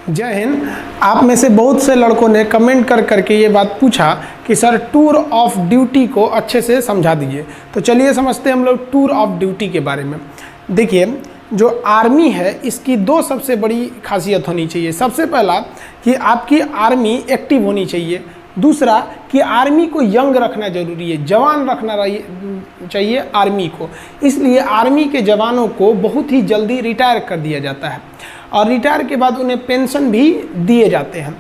जय हिंद। आप में से बहुत से लड़कों ने कमेंट कर करके ये बात पूछा कि सर टूर ऑफ ड्यूटी को अच्छे से समझा दीजिए। तो चलिए समझते हैं हम लोग टूर ऑफ ड्यूटी के बारे में। देखिए, जो आर्मी है इसकी दो सबसे बड़ी खासियत होनी चाहिए। सबसे पहला कि आपकी आर्मी एक्टिव होनी चाहिए, दूसरा कि आर्मी को यंग रखना जरूरी है, जवान रखना चाहिए आर्मी को। इसलिए आर्मी के जवानों को बहुत ही जल्दी रिटायर कर दिया जाता है और रिटायर के बाद उन्हें पेंशन भी दिए जाते हैं।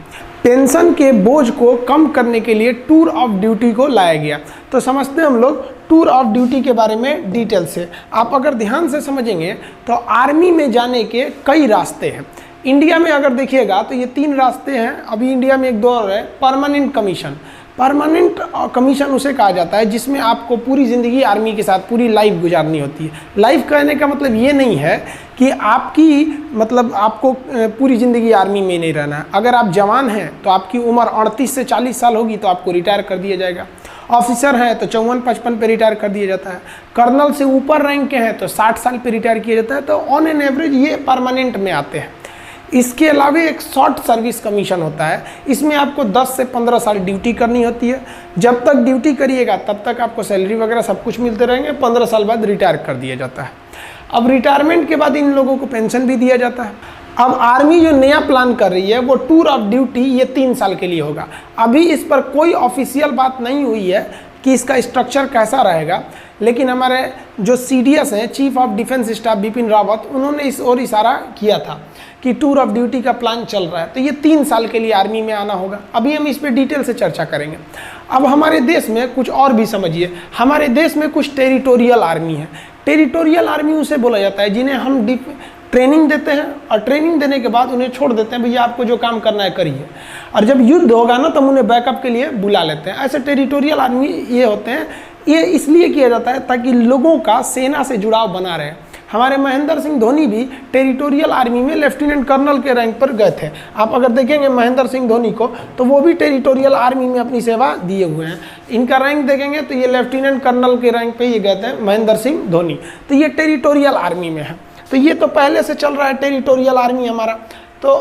पेंशन के बोझ को कम करने के लिए टूर ऑफ ड्यूटी को लाया गया। तो समझते हैं हम लोग टूर ऑफ ड्यूटी के बारे में डिटेल से। आप अगर ध्यान से समझेंगे तो आर्मी में जाने के कई रास्ते हैं। इंडिया में अगर देखिएगा तो ये 3 रास्ते हैं। अभी इंडिया में एक दौर है परमानेंट कमीशन। परमानेंट कमीशन उसे कहा जाता है जिसमें आपको पूरी ज़िंदगी आर्मी के साथ पूरी लाइफ गुजारनी होती है। लाइफ कहने का मतलब ये नहीं है कि आपको पूरी ज़िंदगी आर्मी में नहीं रहना है। अगर आप जवान हैं तो आपकी उम्र 38 से 40 साल होगी तो आपको रिटायर कर दिया जाएगा। ऑफिसर हैं तो 54-55 पे रिटायर कर दिया जाता है। कर्नल से ऊपर रैंक के हैं तो 60 साल पे रिटायर किया जाता है। तो ऑन एन एवरेज ये परमानेंट में आते हैं। इसके अलावा एक शॉर्ट सर्विस कमीशन होता है। इसमें आपको 10 से 15 साल ड्यूटी करनी होती है। जब तक ड्यूटी करिएगा तब तक आपको सैलरी वगैरह सब कुछ मिलते रहेंगे। 15 साल बाद रिटायर कर दिया जाता है। अब रिटायरमेंट के बाद इन लोगों को पेंशन भी दिया जाता है। अब आर्मी जो नया प्लान कर रही है वो टूर ऑफ ड्यूटी ये 3 साल के लिए होगा। अभी इस पर कोई ऑफिशियल बात नहीं हुई है कि इसका स्ट्रक्चर कैसा रहेगा, लेकिन हमारे जो CDS हैं, chief of defence staff Bipin Rawat, उन्होंने इस ओर इशारा किया था कि टूर ऑफ ड्यूटी का प्लान चल रहा है। तो ये 3 साल के लिए आर्मी में आना होगा। अभी हम इस पर डिटेल से चर्चा करेंगे। अब हमारे देश में कुछ और भी समझिए। हमारे देश में कुछ टेरिटोरियल आर्मी है। टेरिटोरियल आर्मी उसे बोला जाता है जिन्हें हम ट्रेनिंग देते हैं और ट्रेनिंग देने के बाद उन्हें छोड़ देते हैं, भैया आपको जो काम करना है करिए। और जब युद्ध होगा ना तो हम उन्हें बैकअप के लिए बुला लेते हैं। ऐसे टेरिटोरियल आर्मी ये होते हैं। ये इसलिए किया जाता है ताकि लोगों का सेना से जुड़ाव बना रहे। हमारे महेंद्र सिंह धोनी भी टेरिटोरियल आर्मी में लेफ्टिनेंट कर्नल के रैंक पर गए थे। आप अगर देखेंगे महेंद्र सिंह धोनी को तो वो भी टेरिटोरियल आर्मी में अपनी सेवा दिए हुए हैं। इनका रैंक देखेंगे तो ये लेफ्टिनेंट कर्नल के रैंक पे ये गए थे महेंद्र सिंह धोनी। तो ये टेरिटोरियल आर्मी में है। तो ये तो पहले से चल रहा है टेरिटोरियल आर्मी हमारा। तो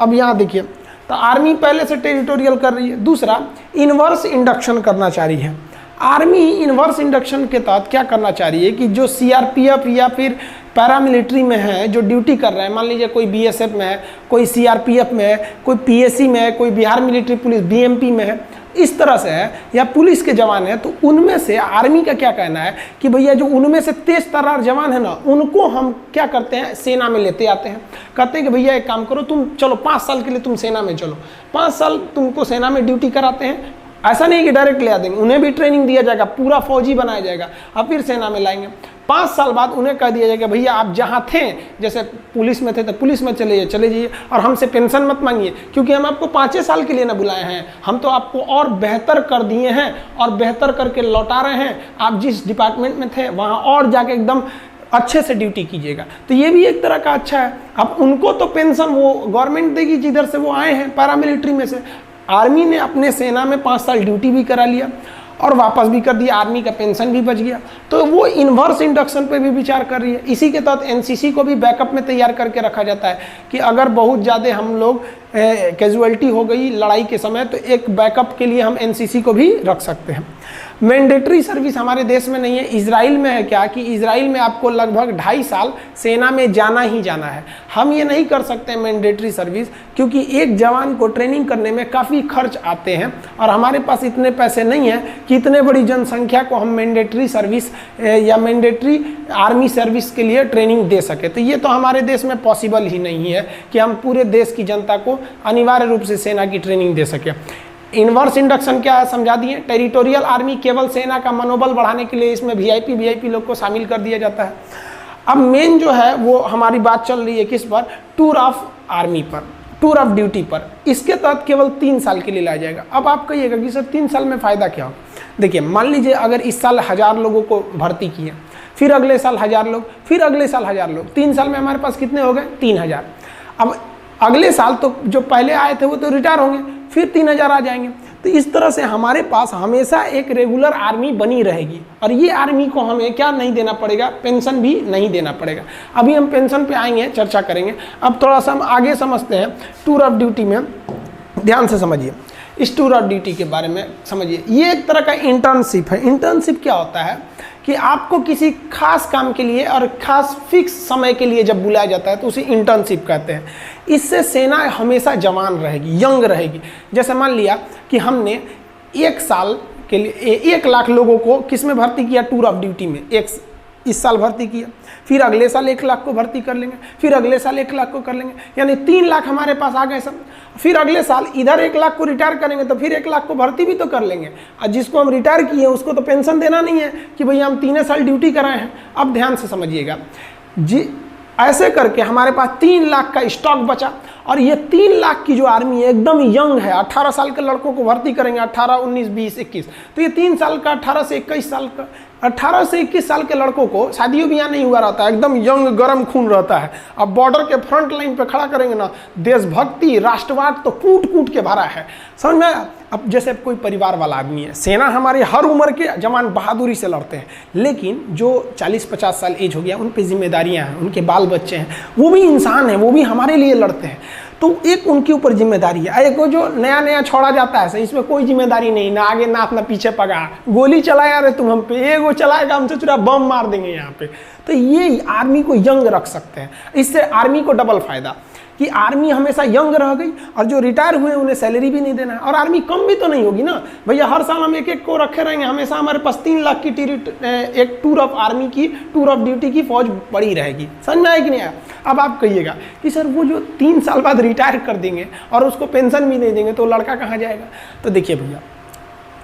अब यहाँ देखिए, तो आर्मी पहले से टेरिटोरियल कर रही है। दूसरा, इनवर्स इंडक्शन करना चाह रही है आर्मी। इनवर्स इंडक्शन के तहत क्या करना चाह रही है कि जो CRPF या फिर पैरामिलिट्री में है, जो ड्यूटी कर रहे हैं, मान लीजिए कोई BSF में है, कोई CRPF में है, कोई PSC में है, कोई बिहार मिलिट्री पुलिस BMP में है, इस तरह से है, या पुलिस के जवान हैं, तो उनमें से आर्मी का क्या कहना है कि भैया जो उनमें से तेज तर्रार जवान है ना, उनको हम क्या करते हैं, सेना में लेते आते हैं। कहते हैं कि भैया एक काम करो, तुम चलो 5 साल के लिए तुम सेना में चलो। 5 साल तुमको सेना में ड्यूटी कराते हैं। ऐसा नहीं कि डायरेक्ट ले आ देंगे, उन्हें भी ट्रेनिंग दिया जाएगा, पूरा फौजी बनाया जाएगा और फिर सेना में लाएंगे। 5 साल बाद उन्हें कह दिया जाएगा भैया आप जहाँ थे, जैसे पुलिस में थे तो पुलिस में चले जाइए और हमसे पेंशन मत मांगिए, क्योंकि हम आपको 5 साल के लिए ना बुलाए हैं, हम तो आपको और बेहतर कर दिए हैं और बेहतर करके लौटा रहे हैं। आप जिस डिपार्टमेंट में थे वहाँ और जाके एकदम अच्छे से ड्यूटी कीजिएगा। तो ये भी एक तरह का अच्छा है। अब उनको तो पेंशन वो गवर्नमेंट देगी जिधर से वो आए हैं, पैरामिलिट्री में से। आर्मी ने अपने सेना में 5 साल ड्यूटी भी करा लिया और वापस भी कर दिया, आर्मी का पेंशन भी बच गया। तो वो इन्वर्स इंडक्शन पे भी विचार कर रही है। इसी के तहत NCC को भी बैकअप में तैयार करके रखा जाता है कि अगर बहुत ज़्यादा हम लोग कैजुअलिटी हो गई लड़ाई के समय, तो एक बैकअप के लिए हम NCC को भी रख सकते हैं। मैंडेटरी सर्विस हमारे देश में नहीं है। इजराइल में है क्या कि इजराइल में आपको लगभग 2.5 साल सेना में जाना ही जाना है। हम ये नहीं कर सकते मैंडेटरी सर्विस, क्योंकि एक जवान को ट्रेनिंग करने में काफ़ी खर्च आते हैं और हमारे पास इतने पैसे नहीं हैं कि इतने बड़ी जनसंख्या को हम मैंडेटरी सर्विस या मैंडेटरी आर्मी सर्विस के लिए ट्रेनिंग दे सके। तो ये तो हमारे देश में पॉसिबल ही नहीं है कि हम पूरे देश की जनता को अनिवार्य रूप से सेना की ट्रेनिंग दे सके। इन्वर्स इंडक्शन क्या है समझा दिए। टेरिटोरियल आर्मी केवल सेना का मनोबल बढ़ाने के लिए इसमें VIP लोग को शामिल कर दिया जाता है। अब मेन जो है वो हमारी बात चल रही है किस पर, टूर ऑफ आर्मी पर, टूर ऑफ ड्यूटी पर। इसके तहत केवल 3 साल के लिए लाया जाएगा। अब आप कहिएगा कि सर 3 साल में फ़ायदा क्या हो। देखिए, मान लीजिए अगर इस साल 1000 लोगों को भर्ती किए, फिर अगले साल 1000 लोग, फिर अगले साल 1000 लोग, 3 साल में हमारे पास कितने हो गए, 3000। अब अगले साल तो जो पहले आए थे वो तो रिटायर होंगे, फिर 3000 आ जाएंगे। तो इस तरह से हमारे पास हमेशा एक रेगुलर आर्मी बनी रहेगी और ये आर्मी को हमें क्या नहीं देना पड़ेगा, पेंशन भी नहीं देना पड़ेगा। अभी हम पेंशन पे आएंगे, चर्चा करेंगे। अब थोड़ा सा हम आगे समझते हैं टूर ऑफ ड्यूटी में, ध्यान से समझिए इस टूर ऑफ ड्यूटी के बारे में समझिए। ये एक तरह का इंटर्नशिप है। इंटर्नशिप क्या होता है कि आपको किसी खास काम के लिए और खास फिक्स समय के लिए जब बुलाया जाता है तो उसे इंटर्नशिप कहते हैं। इससे सेना हमेशा जवान रहेगी, यंग रहेगी। जैसे मान लिया कि हमने 1 साल के लिए 1 लाख लोगों को किस में भर्ती किया, टूर ऑफ ड्यूटी में। इस साल भर्ती किया, फिर अगले साल 1 लाख को भर्ती कर लेंगे, फिर अगले साल 1 लाख को कर लेंगे, यानी 3 लाख हमारे पास आ गए सब। फिर अगले साल इधर 1 लाख को रिटायर करेंगे तो फिर 1 लाख को भर्ती भी तो कर लेंगे। और जिसको हम रिटायर किए उसको तो पेंशन देना नहीं है कि भैया हम 3 साल ड्यूटी कराए हैं। अब ध्यान से समझिएगा जी, ऐसे करके हमारे पास 3 लाख का स्टॉक बचा। और ये 3 लाख की जो आर्मी है एकदम यंग है। 18 साल के लड़कों को भर्ती करेंगे, 18, 19, 20, 21। तो ये 3 साल का, 18 से 21 साल का, 18 से 21 साल के लड़कों को शादियों भी यहाँ नहीं हुआ रहता है, एकदम यंग गर्म खून रहता है। अब बॉर्डर के फ्रंट लाइन पे खड़ा करेंगे ना, देशभक्ति राष्ट्रवाद तो कूट कूट के भरा है, समझ में। अब जैसे कोई परिवार वाला आदमी है, सेना हमारे हर उम्र के जवान बहादुरी से लड़ते हैं, लेकिन जो 40-50 साल एज हो गया उन पे जिम्मेदारियां हैं, उनके बाल बच्चे हैं, वो भी इंसान हैं, वो भी हमारे लिए लड़ते हैं। तो एक उनके ऊपर जिम्मेदारी है। एक जो नया नया छोड़ा जाता है इसमें कोई जिम्मेदारी नहीं, ना आगे ना अपना पीछे पगा, गोली चलाया रे तुम हम पे, एगो चलाएगा हमसे चुरा बम मार देंगे यहाँ पे। तो ये आर्मी को यंग रख सकते हैं। इससे आर्मी को डबल फायदा कि आर्मी हमेशा यंग रह गई और जो रिटायर हुए उन्हें सैलरी भी नहीं देना है, और आर्मी कम भी तो नहीं होगी ना भैया। हर साल हम 1-1 को रखे रहेंगे, हमेशा हमारे पास 3 लाख की एक टूर ऑफ आर्मी की, टूर ऑफ ड्यूटी की फौज पड़ी रहेगी। समझ में आया कि नहीं आया? अब आप कहिएगा कि सर वो जो 3 साल बाद रिटायर कर देंगे और उसको पेंशन भी नहीं देंगे तो लड़का कहाँ जाएगा? तो देखिए भैया,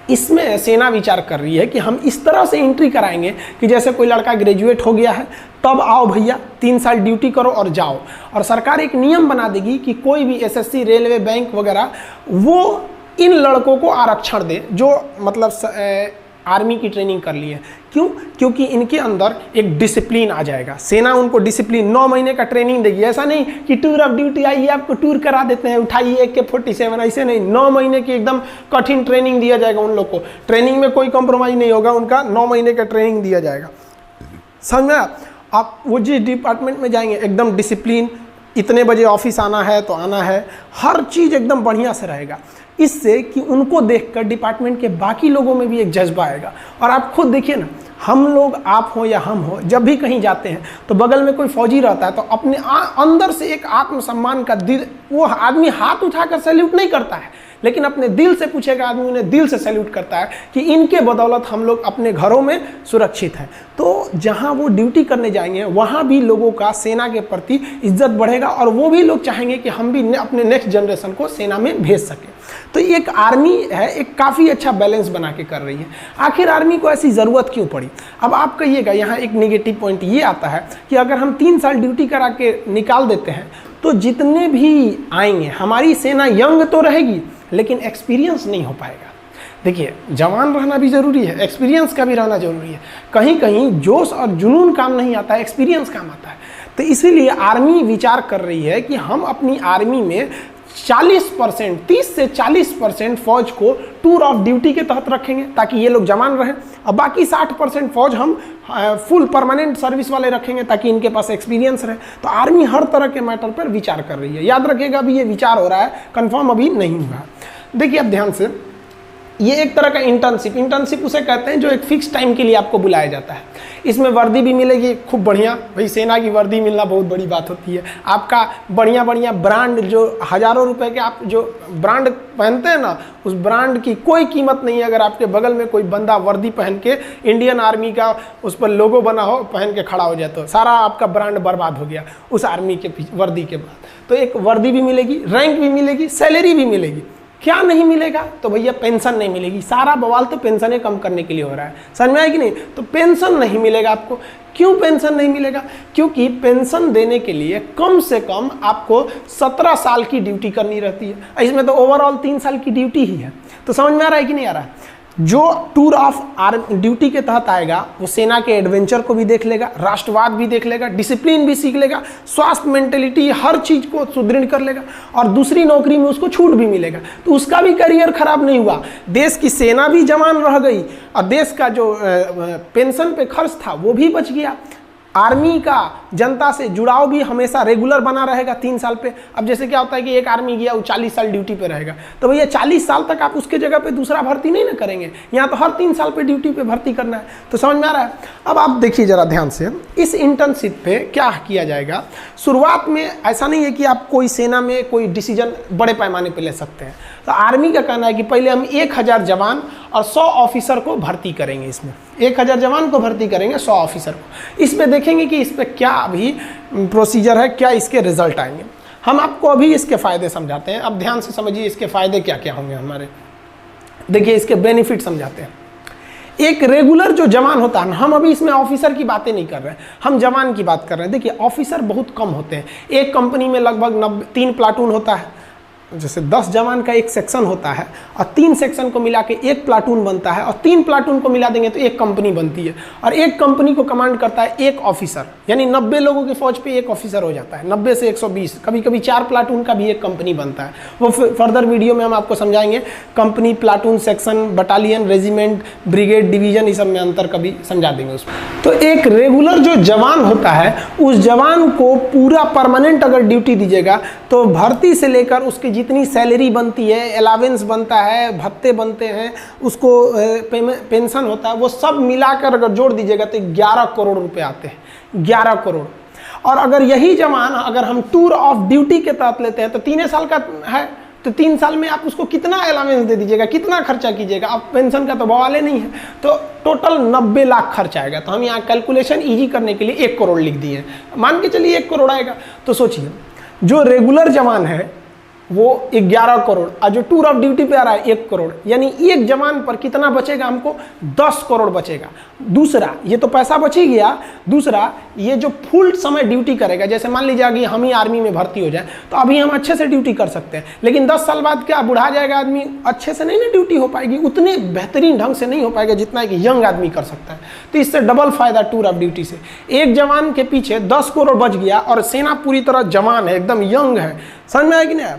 इसमें सेना विचार कर रही है कि हम इस तरह से एंट्री कराएंगे कि जैसे कोई लड़का ग्रेजुएट हो गया है, तब आओ भैया 3 साल ड्यूटी करो और जाओ। और सरकार एक नियम बना देगी कि कोई भी एसएससी, रेलवे, बैंक वगैरह वो इन लड़कों को आरक्षण दे जो मतलब आर्मी की ट्रेनिंग कर ली है। क्यों? क्योंकि इनके अंदर एक डिसिप्लिन आ जाएगा। सेना उनको डिसिप्लिन 9 महीने का ट्रेनिंग देगी। ऐसा नहीं कि टूर ऑफ ड्यूटी आइए आपको टूर करा देते हैं, उठाइए AK-47, ऐसे नहीं। 9 महीने की एकदम कठिन ट्रेनिंग दिया जाएगा उन लोग को। ट्रेनिंग में कोई कॉम्प्रोमाइज़ नहीं होगा, उनका 9 महीने का ट्रेनिंग दिया जाएगा। समझ में? आप वो जिस डिपार्टमेंट में जाएंगे एकदम डिसिप्लिन, इतने बजे ऑफिस आना है तो आना है, हर चीज़ एकदम बढ़िया से रहेगा। इससे कि उनको देखकर डिपार्टमेंट के बाकी लोगों में भी एक जज्बा आएगा। और आप खुद देखिए ना, हम लोग, आप हो या हम हो, जब भी कहीं जाते हैं तो बगल में कोई फौजी रहता है तो अपने अंदर से एक आत्मसम्मान का दिल, वो आदमी हाथ उठाकर सैल्यूट नहीं करता है, लेकिन अपने दिल से पूछेगा आदमी, उन्हें दिल से सैल्यूट करता है कि इनके बदौलत हम लोग अपने घरों में सुरक्षित हैं। तो जहां वो ड्यूटी करने जाएंगे वहां भी लोगों का सेना के प्रति इज्जत बढ़ेगा और वो भी लोग चाहेंगे कि हम भी अपने नेक्स्ट जनरेशन को सेना में भेज सकें। तो एक आर्मी है, एक काफ़ी अच्छा बैलेंस बना के कर रही है। आखिर आर्मी को ऐसी ज़रूरत क्यों पड़ी? अब आप कहिएगा, यहाँ एक नेगेटिव पॉइंट ये आता है कि अगर हम 3 साल ड्यूटी करा के निकाल देते हैं तो जितने भी आएंगे, हमारी सेना यंग तो रहेगी लेकिन एक्सपीरियंस नहीं हो पाएगा। देखिए, जवान रहना भी ज़रूरी है, एक्सपीरियंस का भी रहना ज़रूरी है। कहीं कहीं जोश और जुनून काम नहीं आता है, एक्सपीरियंस काम आता है। तो इसीलिए आर्मी विचार कर रही है कि हम अपनी आर्मी में 40%, 30 से 40% फौज को टूर ऑफ ड्यूटी के तहत रखेंगे ताकि ये लोग जवान रहें, और बाकी 60% फौज हम फुल परमानेंट सर्विस वाले रखेंगे ताकि इनके पास एक्सपीरियंस रहे। तो आर्मी हर तरह के मैटर पर विचार कर रही है। याद रखिएगा, अभी ये विचार हो रहा है, कंफर्म अभी नहीं हुआ। देखिए अब ध्यान से, ये एक तरह का इंटर्नशिप उसे कहते हैं जो एक फिक्स टाइम के लिए आपको बुलाया जाता है। इसमें वर्दी भी मिलेगी खूब बढ़िया, भाई सेना की वर्दी मिलना बहुत बड़ी बात होती है। आपका बढ़िया बढ़िया ब्रांड, जो हज़ारों रुपए के आप जो ब्रांड पहनते हैं ना, उस ब्रांड की कोई कीमत नहीं है अगर आपके बगल में कोई बंदा वर्दी पहन के इंडियन आर्मी का उस पर लोगो बना हो, पहन के खड़ा हो जाए तो सारा आपका ब्रांड बर्बाद हो गया उस आर्मी के वर्दी के बाद। तो एक वर्दी भी मिलेगी, रैंक भी मिलेगी, सैलरी भी मिलेगी। क्या नहीं मिलेगा? तो भैया पेंशन नहीं मिलेगी। सारा बवाल तो पेंशनें कम करने के लिए हो रहा है, समझ में आया कि नहीं? तो पेंशन नहीं मिलेगा आपको। क्यों पेंशन नहीं मिलेगा? क्योंकि पेंशन देने के लिए कम से कम आपको 17 साल की ड्यूटी करनी रहती है। इसमें तो ओवरऑल 3 साल की ड्यूटी ही है। तो समझ में आ रहा है कि नहीं आ रहा है? जो टूर ऑफ ड्यूटी के तहत आएगा वो सेना के एडवेंचर को भी देख लेगा, राष्ट्रवाद भी देख लेगा, डिसिप्लिन भी सीख लेगा, स्वास्थ्य, मेंटेलिटी, हर चीज़ को सुदृढ़ कर लेगा और दूसरी नौकरी में उसको छूट भी मिलेगा, तो उसका भी करियर खराब नहीं हुआ। देश की सेना भी जवान रह गई और देश का जो पेंशन पे खर्च था वो भी बच गया। आर्मी का जनता से जुड़ाव भी हमेशा रेगुलर बना रहेगा 3 साल पे। अब जैसे क्या होता है कि एक आर्मी गया वो 40 साल ड्यूटी पे रहेगा, तो भैया 40 साल तक आप उसके जगह पे दूसरा भर्ती नहीं ना करेंगे, यहाँ तो हर 3 साल पे ड्यूटी पे भर्ती करना है। तो समझ में आ रहा है? अब आप देखिए ज़रा ध्यान से, इस इंटर्नशिप पे क्या किया जाएगा। शुरुआत में ऐसा नहीं है कि आप कोई सेना में कोई डिसीजन बड़े पैमाने पर ले सकते हैं। तो आर्मी का कहना है कि पहले हम 1000 जवान और 100 ऑफिसर को भर्ती करेंगे। इसमें 1000 जवान को भर्ती करेंगे, 100 ऑफिसर को। इस पे देखेंगे कि इस पे क्या अभी प्रोसीजर है, क्या इसके रिजल्ट आएंगे। हम आपको अभी इसके फ़ायदे समझाते हैं। अब ध्यान से समझिए इसके फ़ायदे क्या क्या होंगे हमारे। देखिए इसके बेनिफिट समझाते हैं। एक रेगुलर जो जवान होता है, हम अभी इसमें ऑफिसर की बातें नहीं कर रहे हैं, हम जवान की बात कर रहे हैं। देखिए ऑफिसर बहुत कम होते हैं। एक कंपनी में लगभग 3 प्लाटून होता है। जैसे 10 जवान का एक सेक्शन होता है और 3 सेक्शन को मिला के एक प्लाटून बनता है और 3 प्लाटून को मिला देंगे तो एक कंपनी बनती है। और एक कंपनी को कमांड करता है एक ऑफिसर, यानी 90 लोगों की फौज पे एक ऑफिसर हो जाता है। 90 से 120, कभी कभी 4 प्लाटून का भी एक कंपनी बनता है। वो फर्दर वीडियो में हम आपको समझाएंगे। Company, platoon, section, battalion, regiment, brigade, division, इस सब में अंतर कभी समझा देंगे उसमें। तो एक रेगुलर जो जवान होता है, उस जवान को पूरा परमानेंट अगर ड्यूटी दीजिएगा तो भर्ती से लेकर उसकी जितनी सैलरी बनती है, अलावेंस बनता है, भत्ते बनते हैं, उसको पेंशन होता है, वो सब मिलाकर अगर जोड़ दीजिएगा तो 11 करोड़ रुपए आते हैं। 11 करोड़। और अगर यही जवान अगर हम टूर ऑफ ड्यूटी के तहत लेते हैं तो 3 साल का है, तो 3 साल में आप उसको कितना अलावेंस दे दीजिएगा, कितना खर्चा कीजिएगा। अब पेंशन का तो बवाले नहीं है, तो टोटल 90 लाख खर्च आएगा। तो हम यहाँ कैलकुलेशन ईजी करने के लिए 1 करोड़ लिख दिए, मान के चलिए 1 करोड़ आएगा। तो सोचिए जो रेगुलर जवान है वो 11 करोड़ और जो टूर ऑफ ड्यूटी पे आ रहा है 1 करोड़, यानी एक जवान पर कितना बचेगा हमको? 10 करोड़ बचेगा। दूसरा, ये तो पैसा बच ही गया। दूसरा, ये जो फुल समय ड्यूटी करेगा, जैसे मान लीजिए कि हम ही आर्मी में भर्ती हो जाए तो अभी हम अच्छे से ड्यूटी कर सकते हैं, लेकिन 10 साल बाद क्या बुढ़ा जाएगा आदमी, अच्छे से नहीं ना ड्यूटी हो पाएगी, उतने बेहतरीन ढंग से नहीं हो पाएगा जितना एक यंग आदमी कर सकता है। तो इससे डबल फायदा टूर ऑफ ड्यूटी से। एक जवान के पीछे 10 करोड़ बच गया और सेना पूरी तरह जवान है, एकदम यंग है। समझ में आया कि नहीं?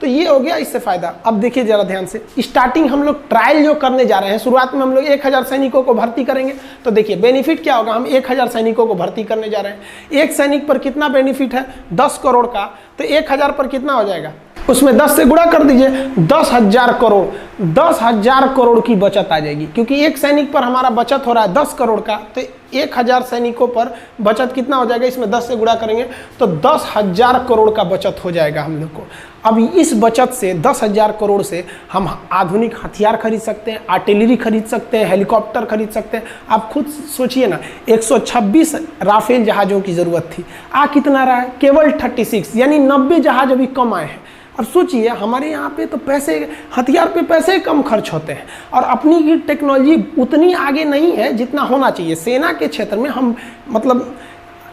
तो ये हो गया इससे फायदा। अब देखिए जरा ध्यान से, स्टार्टिंग हम लोग ट्रायल जो करने जा रहे हैं, शुरुआत में हम लोग 1000 सैनिकों को भर्ती करेंगे। तो देखिए बेनिफिट क्या होगा, हम 1000 सैनिकों को भर्ती करने जा रहे हैं। एक सैनिक पर कितना बेनिफिट है? 10 करोड़ का। तो 1000 पर कितना हो जाएगा? उसमें 10 से गुणा कर दीजिए, 10,000 करोड़। 10,000 करोड़ की बचत आ जाएगी, क्योंकि एक सैनिक पर हमारा बचत हो रहा है 10 करोड़ का। तो 1000 सैनिकों पर बचत कितना हो जाएगा? इसमें 10 से गुणा करेंगे तो 10,000 करोड़ का बचत हो जाएगा हम लोग को। अब इस बचत से 10,000 करोड़ से हम आधुनिक हथियार खरीद सकते हैं, आर्टिलरी खरीद सकते हैं, हेलीकॉप्टर खरीद सकते हैं। आप खुद सोचिए ना, 126 राफेल जहाज़ों की ज़रूरत थी, आ कितना रहा है? केवल 36, यानी 90 जहाज अभी कम आए हैं। अब सोचिए हमारे यहाँ पे तो पैसे, हथियार पे पैसे कम खर्च होते हैं और अपनी की टेक्नोलॉजी उतनी आगे नहीं है जितना होना चाहिए। सेना के क्षेत्र में हम मतलब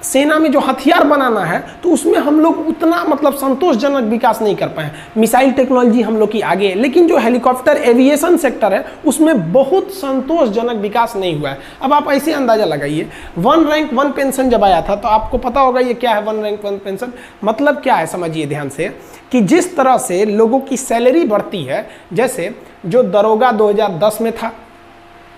सेना में जो हथियार बनाना है तो उसमें हम लोग उतना मतलब संतोषजनक विकास नहीं कर पाए। मिसाइल टेक्नोलॉजी हम लोग की आगे है, लेकिन जो हेलीकॉप्टर एविएशन सेक्टर है उसमें बहुत संतोषजनक विकास नहीं हुआ है। अब आप ऐसे अंदाज़ा लगाइए, 1 रैंक 1 पेंशन जब आया था तो आपको पता होगा ये क्या है 1 रैंक 1 पेंशन। मतलब क्या है समझिए ध्यान से, कि जिस तरह से लोगों की सैलरी बढ़ती है, जैसे जो दरोगा 2010 में था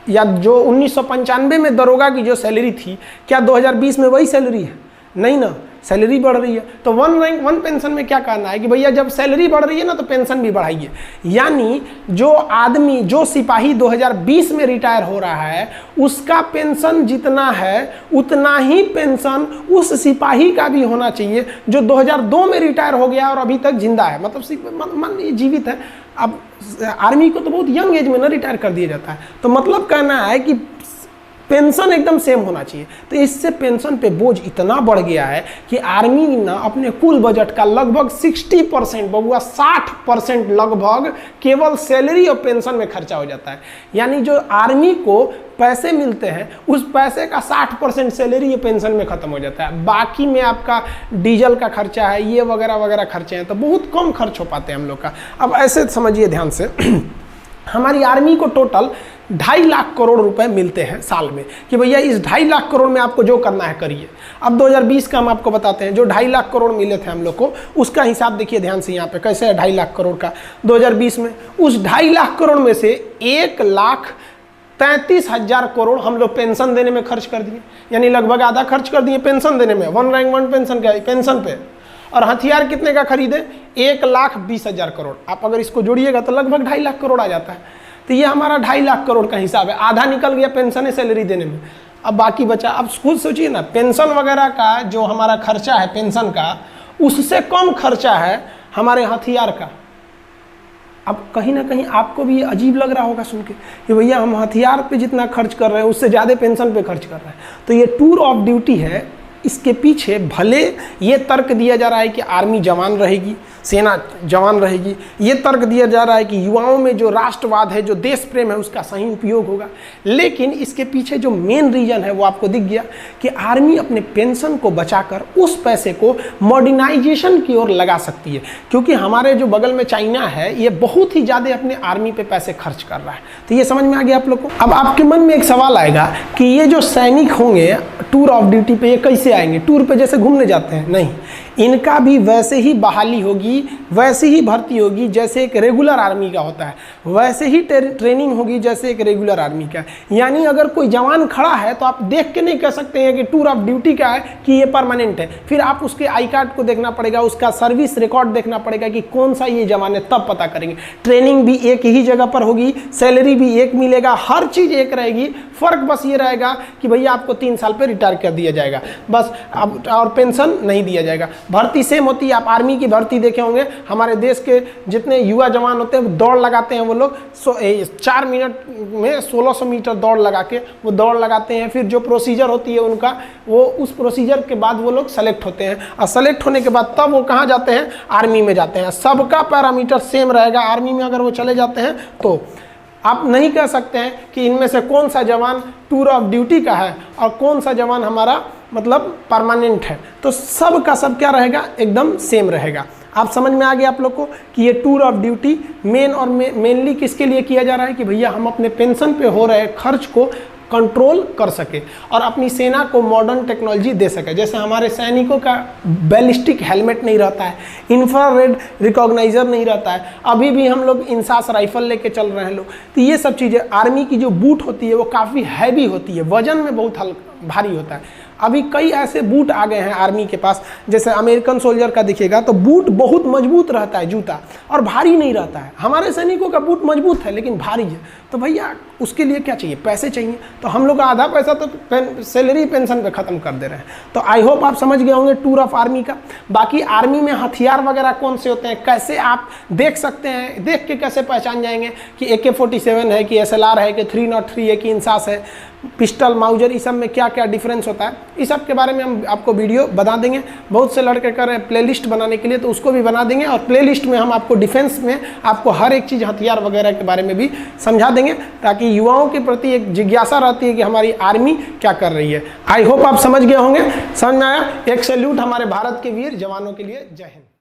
या जो 1995 में दरोगा की जो सैलरी थी, क्या 2020 में वही सैलरी है? नहीं ना, सैलरी बढ़ रही है। तो 1 रैंक 1 पेंशन में क्या करना है कि भैया जब सैलरी बढ़ रही है ना तो पेंशन भी बढ़ाइए। यानी जो आदमी, जो सिपाही 2020 में रिटायर हो रहा है उसका पेंशन जितना है उतना ही पेंशन उस सिपाही का भी होना चाहिए जो 2002 में रिटायर हो गया और अभी तक जिंदा है, मतलब जीवित है। अब आर्मी को तो बहुत यंग एज में ना रिटायर कर दिया जाता है। तो मतलब कहना है कि पेंशन एकदम सेम होना चाहिए। तो इससे पेंशन पे बोझ इतना बढ़ गया है कि आर्मी ना अपने कुल बजट का लगभग 60% बबुआ 60% लगभग केवल सैलरी और पेंशन में खर्चा हो जाता है। यानी जो आर्मी को पैसे मिलते हैं उस पैसे का 60% सैलरी या पेंशन में खत्म हो जाता है। बाकी में आपका डीजल का खर्चा है, ये वगैरह वगैरह खर्चे हैं, तो बहुत कम खर्च हो पाते हैं हम लोग का। अब ऐसे समझिए ध्यान से हमारी आर्मी को टोटल 2.5 लाख करोड़ रुपए मिलते हैं साल में, कि भैया इस 2.5 लाख करोड़ में आपको जो करना है करिए। अब 2020 का हम आपको बताते हैं, जो 2.5 लाख करोड़ मिले थे हम लोग को, उसका हिसाब देखिए ध्यान से यहाँ पे कैसे है 2.5 लाख करोड़ का 2020 में। उस 2.5 लाख करोड़ में से 1,33,000 करोड़ हम लोग पेंशन देने में खर्च कर दिए, यानी लगभग आधा खर्च कर दिए पेंशन देने में, 1 रैंक 1 पेंशन का पेंशन पे। और हथियार कितने का खरीदे? 1,20,000 करोड़। आप अगर इसको जोड़िएगा तो लगभग 2.5 लाख करोड़ आ जाता है। तो ये हमारा 2.5 लाख करोड़ का हिसाब है, आधा निकल गया पेंशन सैलरी देने में, अब बाकी बचा। अब खुद सोचिए ना, पेंशन वगैरह का जो हमारा खर्चा है पेंशन का, उससे कम खर्चा है हमारे हथियार का। अब कहीं ना कहीं आपको भी ये अजीब लग रहा होगा सुन के कि भैया हम हथियार पे जितना खर्च कर रहे हैं उससे ज़्यादा पेंशन पे खर्च कर रहे हैं। तो ये टूर ऑफ ड्यूटी है, इसके पीछे भले ये तर्क दिया जा रहा है कि आर्मी जवान रहेगी, सेना जवान रहेगी, ये तर्क दिया जा रहा है कि युवाओं में जो राष्ट्रवाद है, जो देश प्रेम है, उसका सही उपयोग होगा, लेकिन इसके पीछे जो मेन रीजन है वो आपको दिख गया कि आर्मी अपने पेंशन को बचाकर उस पैसे को मॉडर्नाइजेशन की ओर लगा सकती है, क्योंकि हमारे जो बगल में चाइना है ये बहुत ही ज़्यादा अपने आर्मी पे पैसे खर्च कर रहा है। तो ये समझ में आ गया आप लोग को। अब आपके मन में एक सवाल आएगा कि ये जो सैनिक होंगे टूर ऑफ ड्यूटी पे, ये कैसे आएंगे? टूर पे जैसे घूमने जाते हैं? नहीं, इनका भी वैसे ही बहाली होगी, वैसे ही भर्ती होगी जैसे एक रेगुलर आर्मी का होता है, वैसे ही ट्रेनिंग होगी जैसे एक रेगुलर आर्मी का। यानी अगर कोई जवान खड़ा है तो आप देख के नहीं कह सकते हैं कि टूर ऑफ ड्यूटी का है कि ये परमानेंट है, फिर आप उसके आई कार्ड को देखना पड़ेगा, उसका सर्विस रिकॉर्ड देखना पड़ेगा कि कौन सा ये जवान है, तब पता करेंगे। ट्रेनिंग भी एक ही जगह पर होगी, सैलरी भी एक मिलेगा, हर चीज़ एक रहेगी, फ़र्क बस ये रहेगा कि भैया आपको 3 साल पर रिटायर कर दिया जाएगा बस, अब और पेंशन नहीं दिया जाएगा। भर्ती सेम होती है, आप आर्मी की भर्ती देखे होंगे, हमारे देश के जितने युवा जवान होते हैं दौड़ लगाते हैं, वो लोग 4 मिनट में 1600 मीटर दौड़ लगा के वो दौड़ लगाते हैं। फिर जो प्रोसीजर होती है उनका, वो उस प्रोसीजर के बाद वो लोग सेलेक्ट होते हैं, और सेलेक्ट होने के बाद तब वो कहाँ जाते हैं? आर्मी में जाते हैं। सबका पैरामीटर सेम रहेगा आर्मी में अगर वो चले जाते हैं तो। आप नहीं कह सकते हैं कि इनमें से कौन सा जवान टूर ऑफ ड्यूटी का है और कौन सा जवान हमारा मतलब परमानेंट है। तो सब का सब क्या रहेगा? एकदम सेम रहेगा। आप समझ में आ गया आप लोग को कि ये टूर ऑफ ड्यूटी मेनली किसके लिए किया जा रहा है कि भैया हम अपने पेंशन पे हो रहे खर्च को कंट्रोल कर सके और अपनी सेना को मॉडर्न टेक्नोलॉजी दे सके। जैसे हमारे सैनिकों का बैलिस्टिक हेलमेट नहीं रहता है, इंफ्रारेड रिकॉग्नाइजर नहीं रहता है, अभी भी हम लोग इंसास राइफल लेके चल रहे हैं लोग। तो ये सब चीज़ें, आर्मी की जो बूट होती है वो काफ़ी हैवी होती है, वजन में बहुत भारी होता है। अभी कई ऐसे बूट आ गए हैं आर्मी के पास, जैसे अमेरिकन सोल्जर का दिखेगा तो बूट बहुत मजबूत रहता है, जूता, और भारी नहीं रहता है। हमारे सैनिकों का बूट मजबूत है लेकिन भारी है। तो भैया उसके लिए क्या चाहिए? पैसे चाहिए। तो हम लोग का आधा पैसा तो सैलरी पेंशन पे ख़त्म कर दे रहे हैं। तो आई होप आप समझ गए होंगे टूर ऑफ आर्मी का। बाकी आर्मी में हथियार वगैरह कौन से होते हैं, कैसे आप देख सकते हैं, देख के कैसे पहचान जाएंगे कि AK-47 है कि SLR है कि 303 है कि इंसास है, पिस्टल, माउजर, इस सब में क्या क्या डिफरेंस होता है, इस सब के बारे में हम आपको वीडियो बना देंगे। बहुत से लड़के कर रहे हैं प्लेलिस्ट बनाने के लिए, तो उसको भी बना देंगे, और प्लेलिस्ट में हम आपको डिफेंस में आपको हर एक चीज़ हथियार वगैरह के बारे में भी समझा देंगे, ताकि युवाओं के प्रति एक जिज्ञासा रहती है कि हमारी आर्मी क्या कर रही है। आई होप आप समझ गए होंगे। समझ में आया? एक सैल्यूट हमारे भारत के वीर जवानों के लिए। जय हिंद।